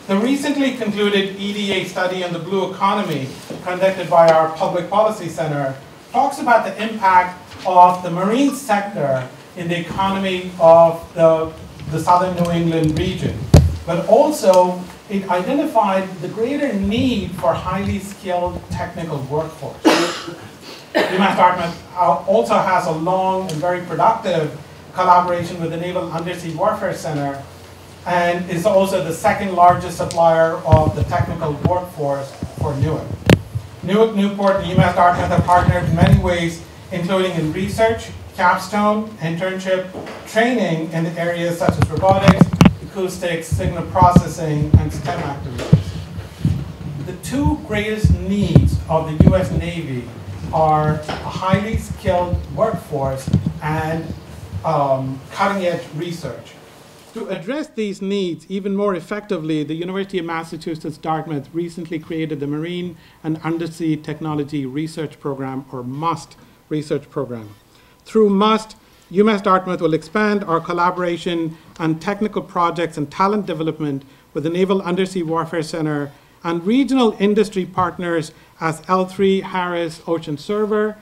The recently concluded EDA study on the blue economy, conducted by our Public Policy Center, talks about the impact of the marine sector in the economy of the southern New England region. But also, it identified the greater need for highly skilled technical workforce. UMass Dartmouth also has a long and very productive collaboration with the Naval Undersea Warfare Center, and is also the second largest supplier of the technical workforce for Newark. Newark, Newport, and UMass Dartmouth have partnered in many ways, including in research, capstone, internship, training in areas such as robotics, acoustics, signal processing, and STEM activities. The two greatest needs of the US Navy are a highly skilled workforce and cutting-edge research. To address these needs even more effectively, the University of Massachusetts Dartmouth recently created the Marine and Undersea Technology Research Program, or MUST research program. Through MUST, UMass Dartmouth will expand our collaboration on technical projects and talent development with the Naval Undersea Warfare Center and regional industry partners as L3, Harris, Ocean Server,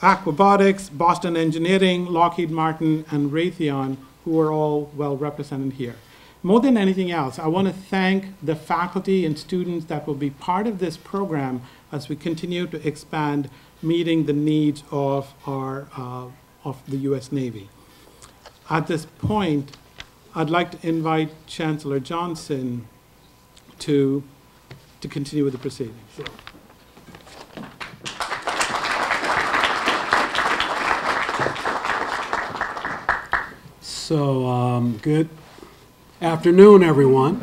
Aquabotics, Boston Engineering, Lockheed Martin, and Raytheon, who are all well represented here. More than anything else, I want to thank the faculty and students that will be part of this program as we continue to expand meeting the needs of the US Navy. At this point, I'd like to invite Chancellor Johnson to continue with the proceedings. Sure. So, good afternoon, everyone.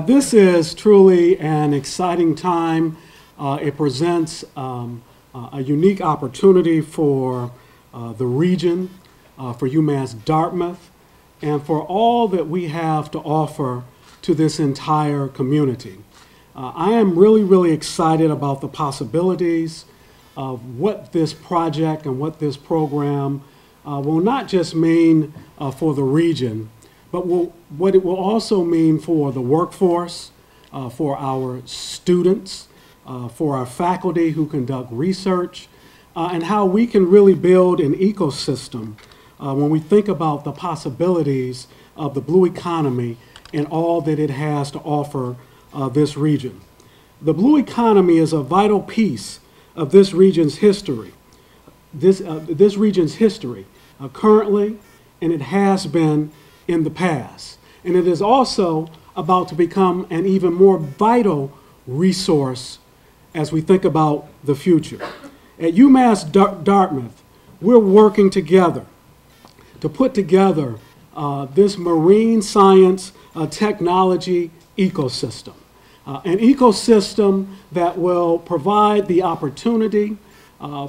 This is truly an exciting time. It presents a unique opportunity for the region, for UMass Dartmouth, and for all that we have to offer to this entire community. I am really excited about the possibilities of what this project and what this program will not just mean for the region, but what it will also mean for the workforce, for our students, for our faculty who conduct research, and how we can really build an ecosystem when we think about the possibilities of the blue economy and all that it has to offer this region. The blue economy is a vital piece of this region's history. This region's history currently, and it has been in the past. And it is also about to become an even more vital resource as we think about the future. At UMass Dartmouth, we're working together to put together this marine science technology ecosystem. An ecosystem that will provide the opportunity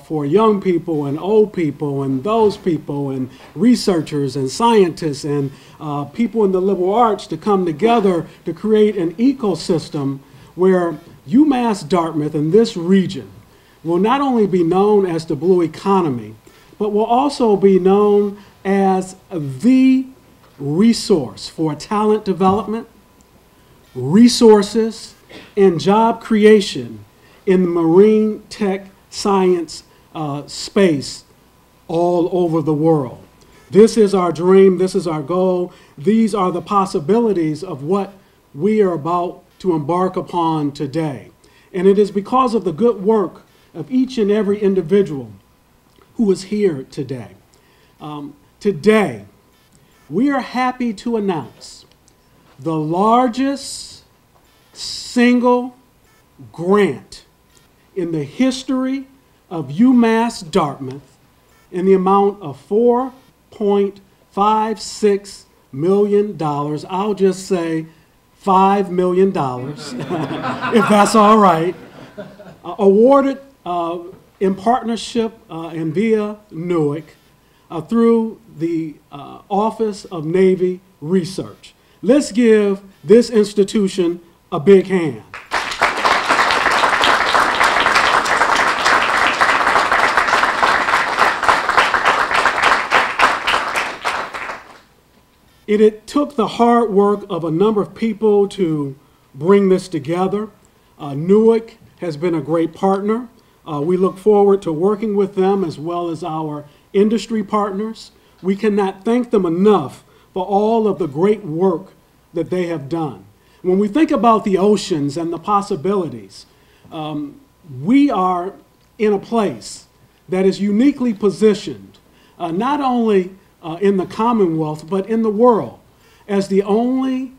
for young people and old people and those people and researchers and scientists and people in the liberal arts to come together to create an ecosystem where UMass Dartmouth and this region will not only be known as the blue economy, but will also be known as the resource for talent development, resources, and job creation in the marine tech science space all over the world. This is our dream, this is our goal, these are the possibilities of what we are about to embark upon today. And it is because of the good work of each and every individual who is here today. Today, we are happy to announce the largest single grant in the history of UMass Dartmouth in the amount of $4.56 million. I'll just say $5 million, if that's all right. Awarded in partnership and via Newark through the Office of Navy Research. Let's give this institution a big hand. It took the hard work of a number of people to bring this together. Newark has been a great partner. We look forward to working with them as well as our industry partners. We cannot thank them enough for all of the great work that they have done. When we think about the oceans and the possibilities, we are in a place that is uniquely positioned, not only in the Commonwealth, but in the world, as the only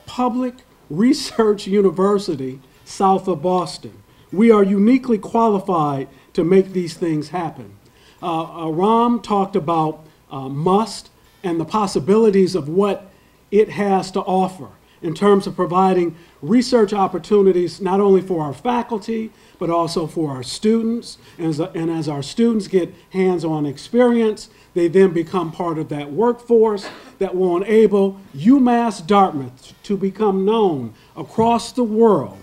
public research university south of Boston. We are uniquely qualified to make these things happen. Ram talked about MUST and the possibilities of what it has to offer in terms of providing research opportunities not only for our faculty, but also for our students. And as our students get hands-on experience, they then become part of that workforce that will enable UMass Dartmouth to become known across the world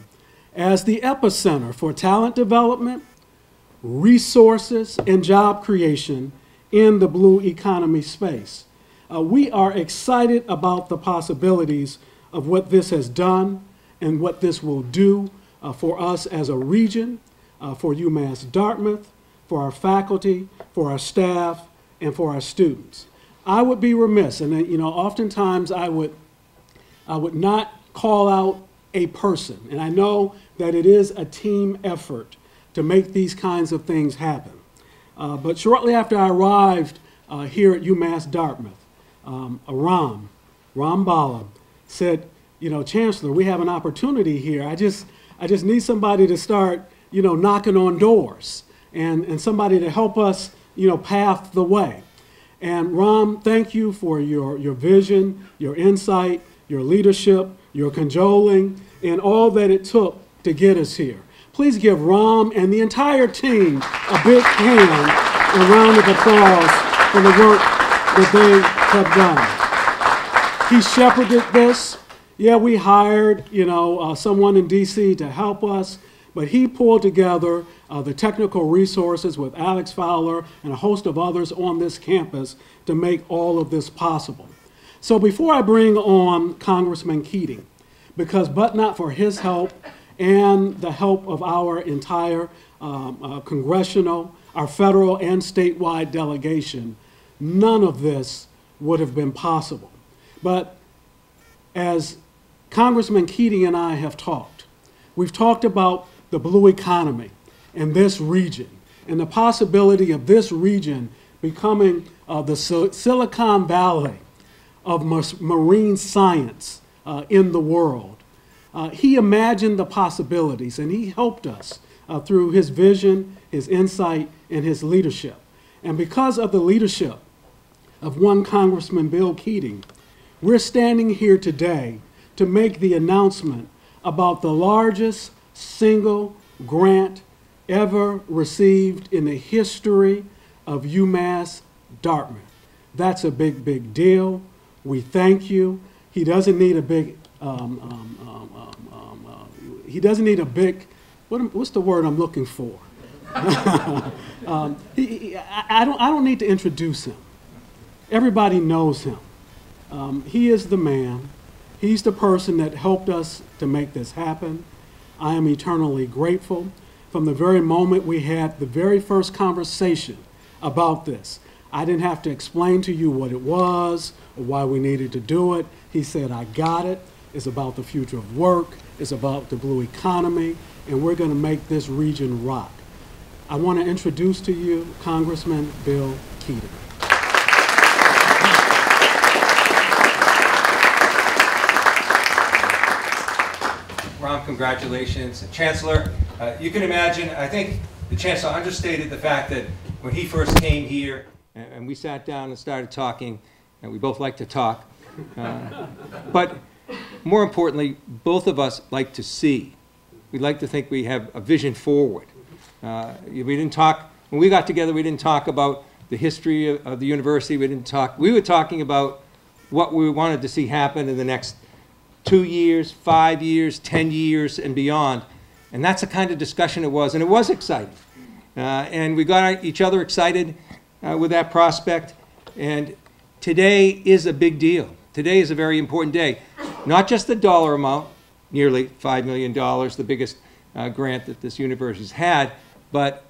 as the epicenter for talent development, resources, and job creation in the blue economy space. We are excited about the possibilities of what this has done and what this will do for us as a region, for UMass Dartmouth, for our faculty, for our staff, and for our students. I would be remiss, and oftentimes I would not call out a person, and I know that it is a team effort to make these kinds of things happen. But shortly after I arrived here at UMass Dartmouth, Ram Bala said, Chancellor, we have an opportunity here. I just need somebody to start, knocking on doors and somebody to help us, path the way. And Ram, thank you for your vision, your insight, your leadership, your cajoling, and all that it took to get us here. Please give Ram and the entire team a big hand, a round of applause for the work that they have done. He shepherded this. Yeah, we hired, someone in DC to help us, but he pulled together the technical resources with Alex Fowler and a host of others on this campus to make all of this possible. So before I bring on Congressman Keating, because but not for his help and the help of our entire congressional, our federal and statewide delegation, none of this would have been possible. But as Congressman Keating and I have talked, we've talked about the blue economy in this region and the possibility of this region becoming the Silicon Valley of marine science in the world. He imagined the possibilities, and he helped us through his vision, his insight, and his leadership. And because of the leadership of one Congressman Bill Keating, we're standing here today to make the announcement about the largest single grant ever received in the history of UMass Dartmouth. That's a big, big deal. We thank you. He doesn't need a big, what's the word I'm looking for? I don't need to introduce him. Everybody knows him. He is the man. He's the person that helped us to make this happen. I am eternally grateful. From the very moment we had the very first conversation about this, I didn't have to explain to you what it was or why we needed to do it. He said, I got it. It's about the future of work. It's about the blue economy, and we're going to make this region rock. I want to introduce to you Congressman Bill Keating. Ram, congratulations. Chancellor, you can imagine, I think the Chancellor understated the fact that when he first came here and we sat down and started talking, and we both like to talk, but more importantly, both of us like to see. We'd like to think we have a vision forward. We didn't talk, when we got together, we didn't talk about the history of the university. We were talking about what we wanted to see happen in the next 2 years, 5 years, 10 years, and beyond. And that's the kind of discussion it was, and it was exciting. And we got each other excited with that prospect. And today is a big deal. today is a very important day. Not just the dollar amount, nearly $5 million, the biggest grant that this university's had, but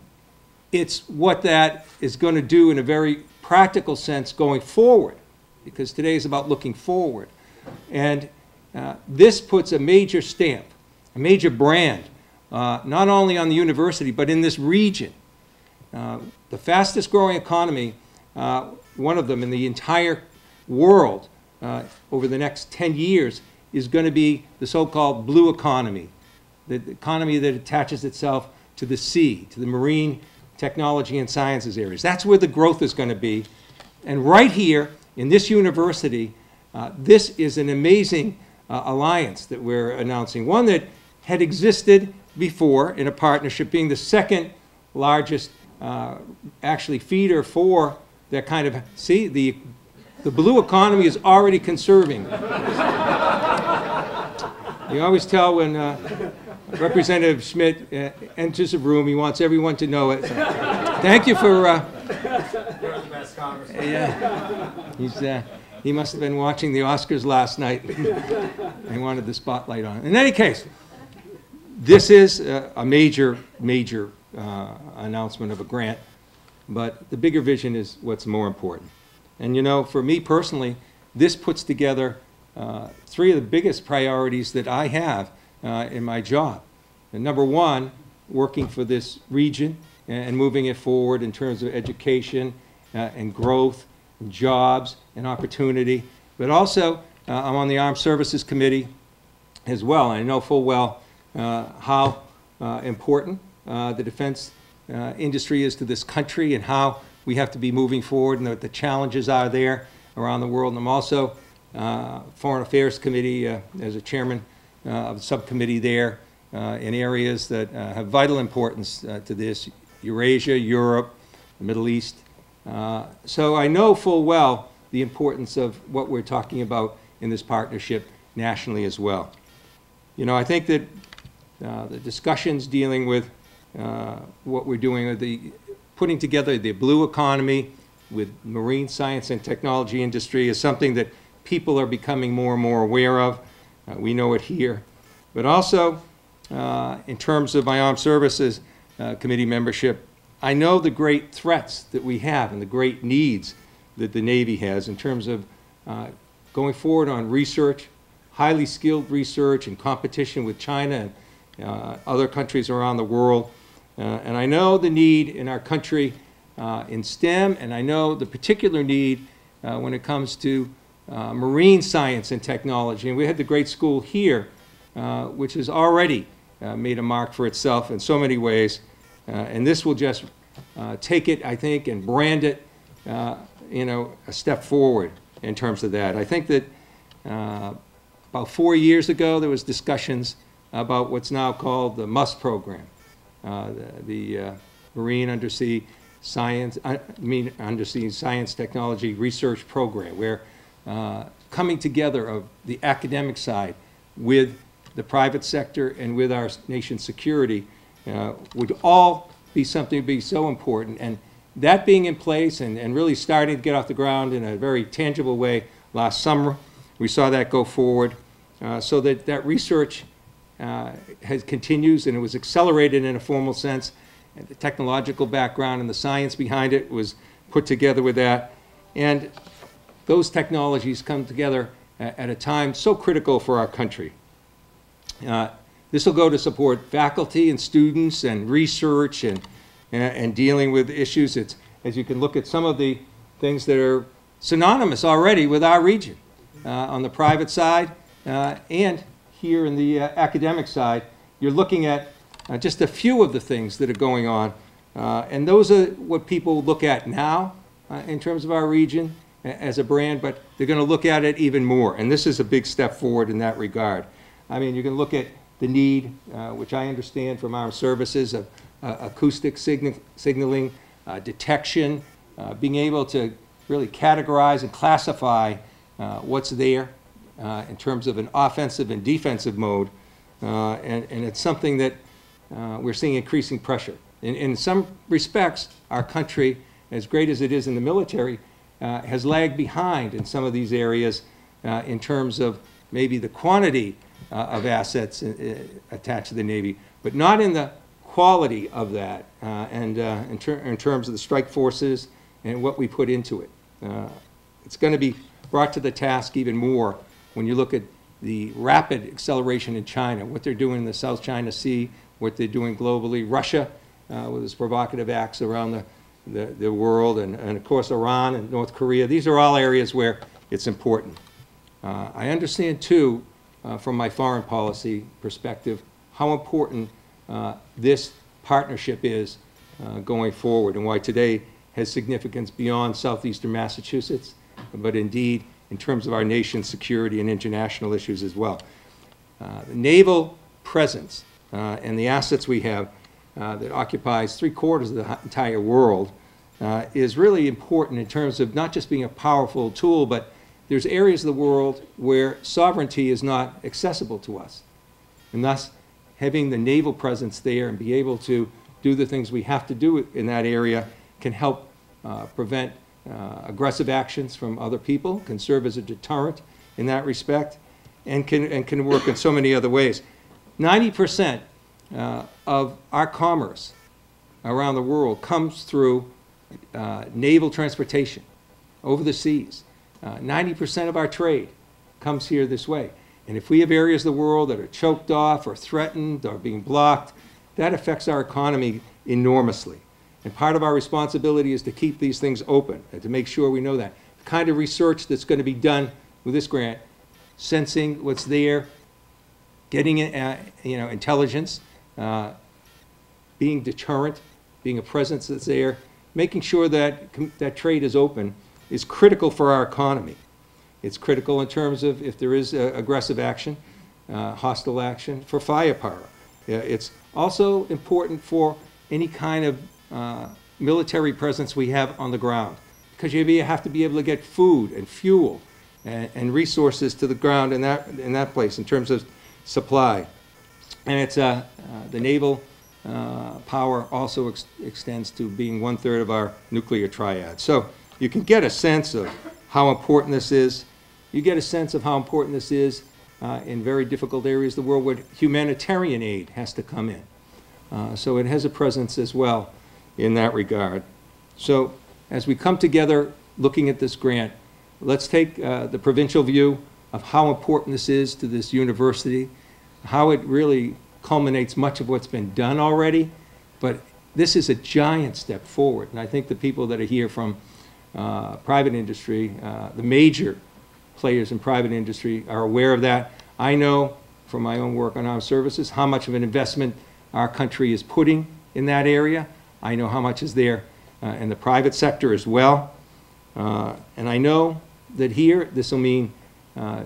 it's what that is going to do in a very practical sense going forward, because today is about looking forward. And this puts a major stamp, a major brand, not only on the university, but in this region. The fastest growing economy, one of them in the entire world over the next 10 years, is going to be the so-called blue economy, the economy that attaches itself to the sea, to the marine technology and sciences areas. That's where the growth is going to be. And right here in this university, this is an amazing alliance that we're announcing, one that had existed before in a partnership, being the second largest actually feeder for that kind of, see, the blue economy is already conserving. You always tell when Representative Schmidt enters a room, he wants everyone to know it. So, thank you for... You're the best congressman. Yeah, he must have been watching the Oscars last night. He wanted the spotlight on it. In any case, this is a major announcement of a grant, but the bigger vision is what's more important. And you know, for me personally, this puts together three of the biggest priorities that I have in my job. And number one, working for this region and moving it forward in terms of education and growth, and jobs and opportunity. But also, I'm on the Armed Services Committee as well. And I know full well how important the defense industry is to this country and how we have to be moving forward and what the challenges are there around the world. And I'm also Foreign Affairs Committee as a chairman of the subcommittee there in areas that have vital importance to this, Eurasia, Europe, the Middle East. So I know full well the importance of what we're talking about in this partnership nationally as well. You know, I think that the discussions dealing with what we're doing with the putting together the blue economy with marine science and technology industry is something that people are becoming more and more aware of. We know it here. But also, in terms of my Armed Services Committee membership, I know the great threats that we have and the great needs that the Navy has in terms of going forward on research, highly skilled research in competition with China and other countries around the world. And I know the need in our country in STEM, and I know the particular need when it comes to marine science and technology. And we had the great school here, which has already made a mark for itself in so many ways. And this will just take it, I think, and brand it, you know, a step forward in terms of that. I think that about 4 years ago, there was discussions about what's now called the MUST program, the Marine Undersea Science, Undersea Science Technology Research Program, where coming together of the academic side with the private sector and with our nation's security would all be something to be so important. And that being in place and really starting to get off the ground in a very tangible way last summer, we saw that go forward so that research continues, and it was accelerated in a formal sense. And the technological background and the science behind it was put together with that. And those technologies come together at a time so critical for our country. This will go to support faculty and students and research and dealing with issues. It's, as you can look at some of the things that are synonymous already with our region on the private side and here in the academic side. You're looking at just a few of the things that are going on. And those are what people look at now in terms of our region as a brand, but they're going to look at it even more. And this is a big step forward in that regard. I mean, you can look at the need, which I understand from Armed Services, of acoustic signaling, detection, being able to really categorize and classify what's there in terms of an offensive and defensive mode. And it's something that we're seeing increasing pressure. In some respects, our country, as great as it is in the military, has lagged behind in some of these areas in terms of maybe the quantity of assets attached to the Navy, but not in the quality of that, and in terms of the strike forces and what we put into it. It's going to be brought to the task even more when you look at the rapid acceleration in China, what they're doing in the South China Sea, what they're doing globally, Russia with its provocative acts around the world, and of course Iran and North Korea. These are all areas where it's important. I understand too, from my foreign policy perspective, how important this partnership is going forward, and why today has significance beyond southeastern Massachusetts, but indeed in terms of our nation's security and international issues as well. The naval presence and the assets we have that occupies 3/4 of the entire world is really important in terms of not just being a powerful tool, but there's areas of the world where sovereignty is not accessible to us. And thus, having the naval presence there and be able to do the things we have to do in that area can help prevent aggressive actions from other people, can serve as a deterrent in that respect, and can work in so many other ways. 90% of our commerce around the world comes through naval transportation over the seas. 90% of our trade comes here this way. And if we have areas of the world that are choked off or threatened or being blocked, that affects our economy enormously. And part of our responsibility is to keep these things open and to make sure we know that. The kind of research that's going to be done with this grant, sensing what's there, getting intelligence, being deterrent, being a presence that's there, making sure that that trade is open is critical for our economy. It's critical in terms of if there is aggressive action, hostile action, for firepower. It's also important for any kind of military presence we have on the ground, because you have to be able to get food and fuel and resources to the ground in that place in terms of supply. And it's the naval power also extends to being 1/3 of our nuclear triad. So you can get a sense of how important this is. You get a sense of how important this is in very difficult areas of the world where humanitarian aid has to come in. So it has a presence as well in that regard. So as we come together looking at this grant, let's take the provincial view of how important this is to this university, how it really culminates much of what's been done already, but this is a giant step forward. And I think the people that are here from private industry, the major players in private industry are aware of that. I know from my own work on armed services how much of an investment our country is putting in that area. I know how much is there in the private sector as well. And I know that here this will mean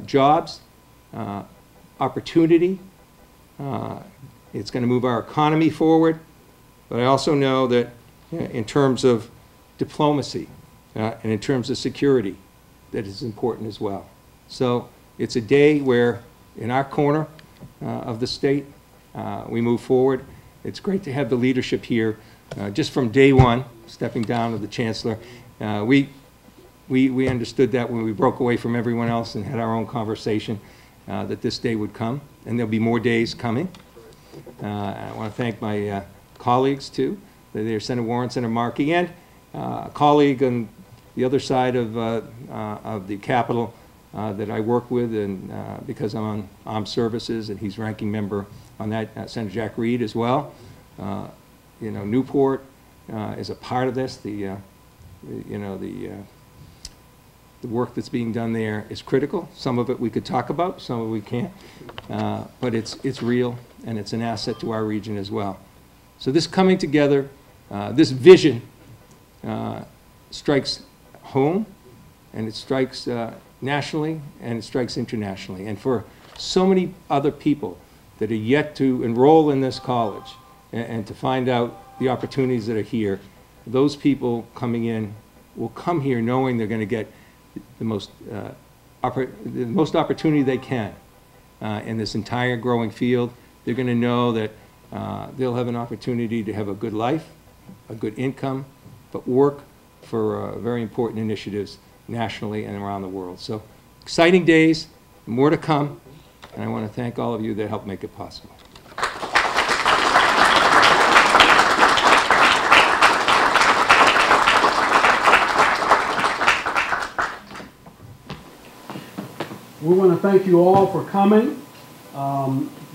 jobs, opportunity. It's going to move our economy forward. But I also know that in terms of diplomacy and in terms of security, that is important as well. So it's a day where in our corner of the state, we move forward. It's great to have the leadership here. Just from day one, stepping down with the Chancellor, we understood that when we broke away from everyone else and had our own conversation, that this day would come, and there'll be more days coming. I want to thank my colleagues too. They're Senator Warren, Senator Markey, and a colleague on the other side of the Capitol that I work with, and because I'm on Armed Services, and he's ranking member on that, Senator Jack Reed as well. Newport is a part of this. The work that's being done there is critical. Some of it we could talk about, some of it we can't. But it's real, and it's an asset to our region as well. So this coming together, this vision strikes home, and it strikes nationally, and it strikes internationally. And for so many other people that are yet to enroll in this college and to find out the opportunities that are here, those people coming in will come here knowing they're going to get the most opportunity they can in this entire growing field. They're going to know that they'll have an opportunity to have a good life, a good income, but work for very important initiatives nationally and around the world. So Exciting days, more to come, and I want to thank all of you that helped make it possible. We want to thank you all for coming.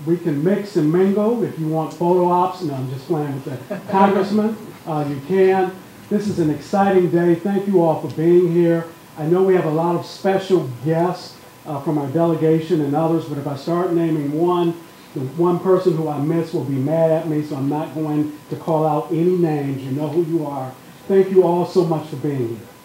We can mix and mingle. If you want photo ops, no, I'm just playing with the congressman, you can. This is an exciting day. Thank you all for being here. I know we have a lot of special guests from our delegation and others, but if I start naming one, the one person who I miss will be mad at me, so I'm not going to call out any names. You know who you are. Thank you all so much for being here.